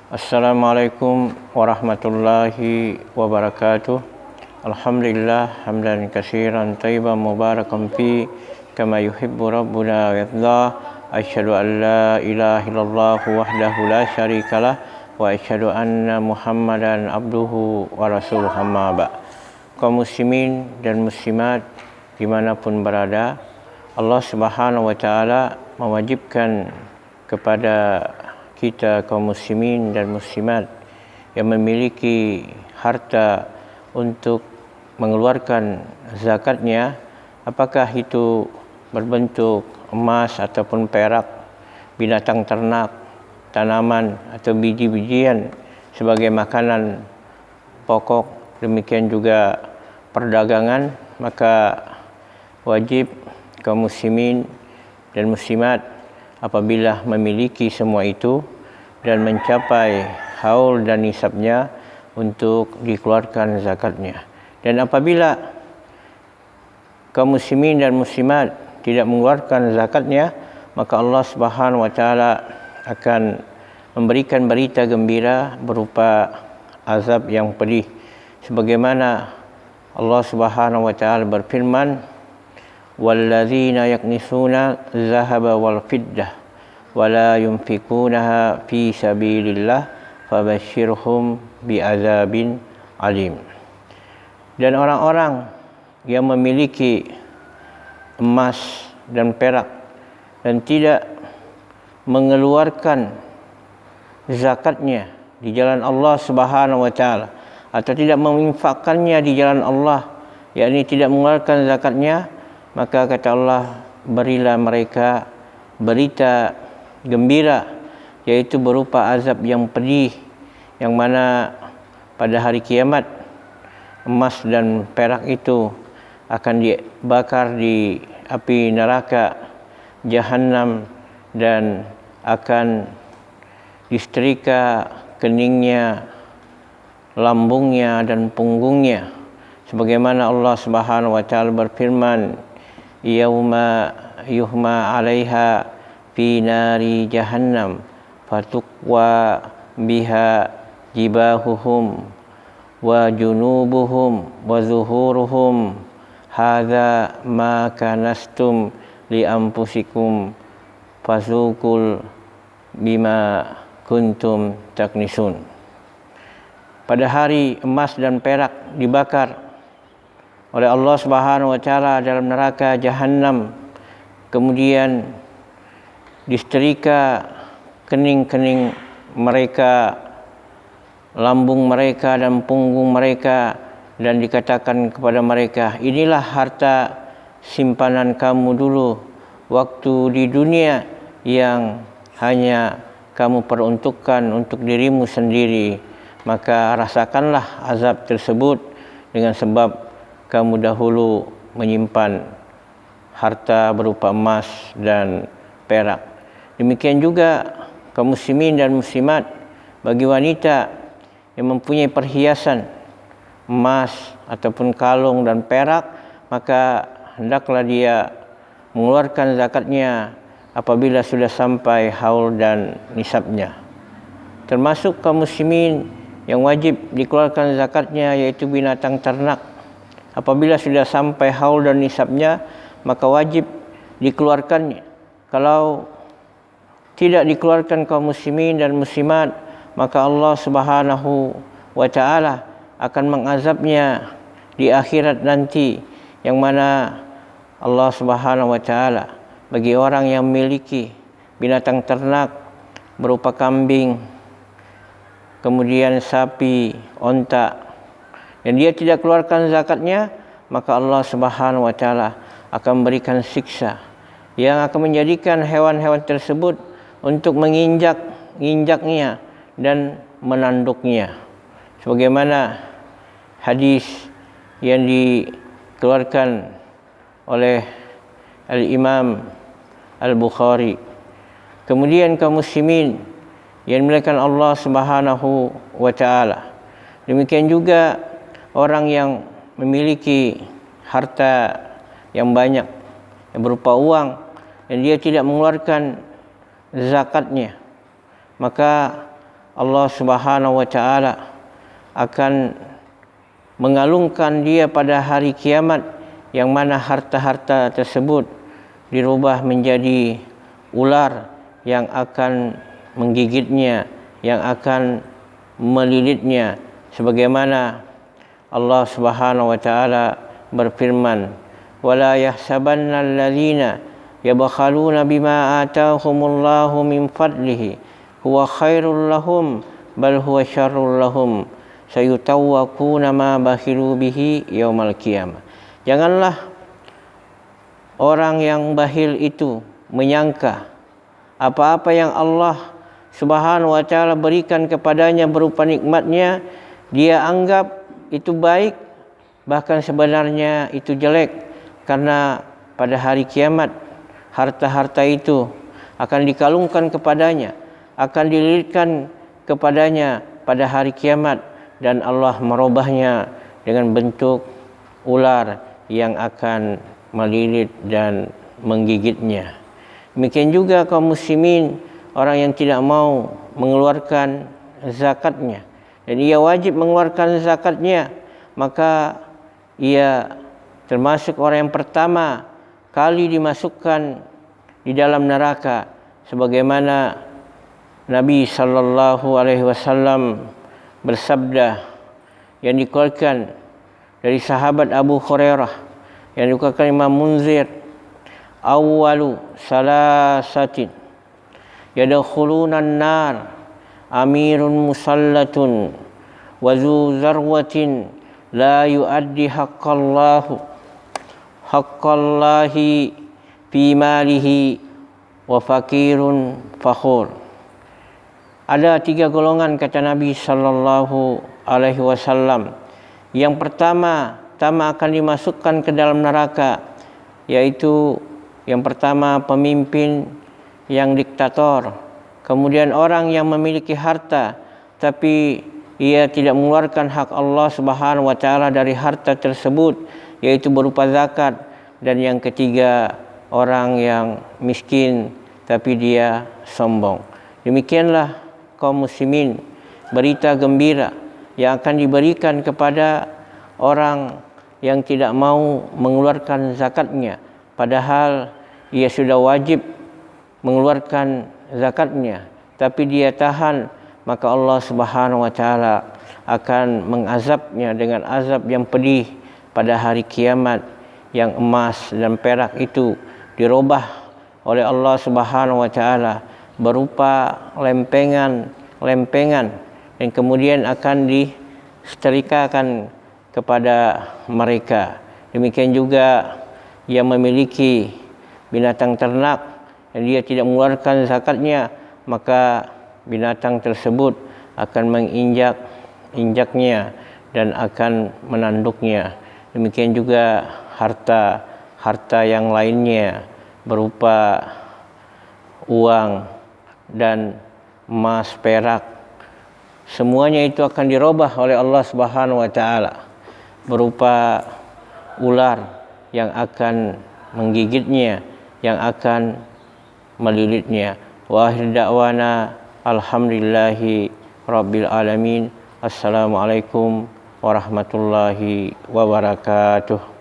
Assalamualaikum warahmatullahi wabarakatuh. Alhamdulillah hamdan katsiran thayyiban mubarakan fi kama yuhibbu rabbuna wa yarda. Asyhadu an la ilaha illallah wahdahu la syarikalah wa asyhadu anna Muhammadan abduhu wa rasuluhu, amma ba'd. Kaum muslimin dan muslimat dimanapun berada, Allah Subhanahu wa taala mewajibkan kepada kita kaum muslimin dan muslimat yang memiliki harta untuk mengeluarkan zakatnya, apakah itu berbentuk emas ataupun perak, binatang ternak, tanaman atau biji-bijian sebagai makanan pokok, demikian juga perdagangan, maka wajib kaum muslimin dan muslimat apabila memiliki semua itu dan mencapai haul dan nisabnya untuk dikeluarkan zakatnya. Dan apabila kaum muslimin dan muslimat tidak mengeluarkan zakatnya, maka Allah Subhanahu wa taala akan memberikan berita gembira berupa azab yang pedih, sebagaimana Allah Subhanahu wa taala berfirman, walladzina yaknisuna zahaba wal fiddah wala yunfikunaha fi sabilillah fabashshirhum bi'adzabin alim. Dan orang-orang yang memiliki emas dan perak dan tidak mengeluarkan zakatnya di jalan Allah Subhanahu wa taala atau tidak menginfakkannya di jalan Allah, yakni tidak mengeluarkan zakatnya, maka kata Allah, berilah mereka berita gembira, yaitu berupa azab yang pedih, yang mana pada hari kiamat emas dan perak itu akan dibakar di api neraka Jahannam dan akan disetrika keningnya, lambungnya dan punggungnya, sebagaimana Allah Subhanahu wa taala berfirman, yauma yuhma 'alaiha fi nari jahannam fatukwa biha jibahuhum wa junubuhum wa zuhuruhum hadza ma kanastum li anfusikum fazukul bima kuntum taknisun. Pada hari emas dan perak dibakar oleh Allah Subhanahu wa taala dalam neraka Jahannam, kemudian disetrika kening-kening mereka, lambung mereka dan punggung mereka, dan dikatakan kepada mereka, inilah harta simpanan kamu dulu waktu di dunia yang hanya kamu peruntukkan untuk dirimu sendiri, maka rasakanlah azab tersebut dengan sebab kamu dahulu menyimpan harta berupa emas dan perak. Demikian juga kaum muslimin dan muslimat, bagi wanita yang mempunyai perhiasan emas ataupun kalung dan perak, maka hendaklah dia mengeluarkan zakatnya apabila sudah sampai haul dan nisabnya. Termasuk kaum muslimin yang wajib dikeluarkan zakatnya yaitu binatang ternak. Apabila sudah sampai haul dan nisabnya, maka wajib dikeluarkannya. Kalau tidak dikeluarkan kaum muslimin dan muslimat, maka Allah Subhanahu wa taala akan mengazabnya di akhirat nanti, yang mana Allah Subhanahu wa taala bagi orang yang memiliki binatang ternak berupa kambing, kemudian sapi, onta, dan dia tidak keluarkan zakatnya, maka Allah Subhanahu wa taala akan memberikan siksa yang akan menjadikan hewan-hewan tersebut untuk menginjaknya dan menanduknya, sebagaimana hadis yang dikeluarkan oleh Al-Imam Al-Bukhari. Kemudian kaum muslimin yang dimuliakan Allah Subhanahu wa taala, demikian juga orang yang memiliki harta yang banyak yang berupa uang dan dia tidak mengeluarkan zakatnya, maka Allah Subhanahu wa taala akan mengalungkan dia pada hari kiamat, yang mana harta-harta tersebut dirubah menjadi ular yang akan menggigitnya, yang akan melilitnya, sebagaimana Allah Subhanahu wa taala berfirman, wala yahsabanna allazina yabkhaluna bima atahumullahu min fadlihi huwa khairul lahum bal huwa syarrul lahum sayutawwaquna ma bakhilu bihi yaumal qiyamah. Janganlah orang yang bakhil itu menyangka apa-apa yang Allah Subhanahu wa taala berikan kepadanya berupa nikmatnya, dia anggap itu baik, bahkan sebenarnya itu jelek, karena pada hari kiamat harta-harta itu akan dikalungkan kepadanya, akan dililitkan kepadanya pada hari kiamat, dan Allah merubahnya dengan bentuk ular yang akan melilit dan menggigitnya. Demikian juga kaum muslimin, orang yang tidak mau mengeluarkan zakatnya dan ia wajib mengeluarkan zakatnya, maka ia termasuk orang yang pertama kali dimasukkan di dalam neraka, sebagaimana Nabi sallallahu alaihi wasallam bersabda yang dikeluarkan dari sahabat Abu Hurairah, yang dikeluarkan Imam Munzir, awwalu salasatin yadkhuluna an-nar amirun musallatun wa zu zarwatin la yuaddi haqqallahi fi malihi wa fakirun fakhur. Ada 3 golongan, kata Nabi sallallahu alaihi wasallam. Yang pertama akan dimasukkan ke dalam neraka, yaitu yang pertama pemimpin yang diktator, kemudian orang yang memiliki harta tapi ia tidak mengeluarkan hak Allah Subhanahu wa taala dari harta tersebut, yaitu berupa zakat, dan yang ketiga orang yang miskin tapi dia sombong. Demikianlah kaum muslimin, berita gembira yang akan diberikan kepada orang yang tidak mau mengeluarkan zakatnya, padahal ia sudah wajib mengeluarkan zakatnya, tapi dia tahan, maka Allah Subhanahu wa taala akan mengazabnya dengan azab yang pedih pada hari kiamat, yang emas dan perak itu dirubah oleh Allah Subhanahu wa taala berupa lempengan dan kemudian akan disetrikakan kepada mereka. Demikian juga yang memiliki binatang ternak dan dia tidak mengeluarkan zakatnya, maka binatang tersebut akan menginjaknya dan akan menanduknya. Demikian juga harta yang lainnya berupa uang dan emas, perak, semuanya itu akan dirubah oleh Allah Subhanahu wa taala berupa ular yang akan menggigitnya, yang akan melilitnya. Wa akhir da'wana alhamdulillahi rabbil alamin. Assalamualaikum warahmatullahi wabarakatuh.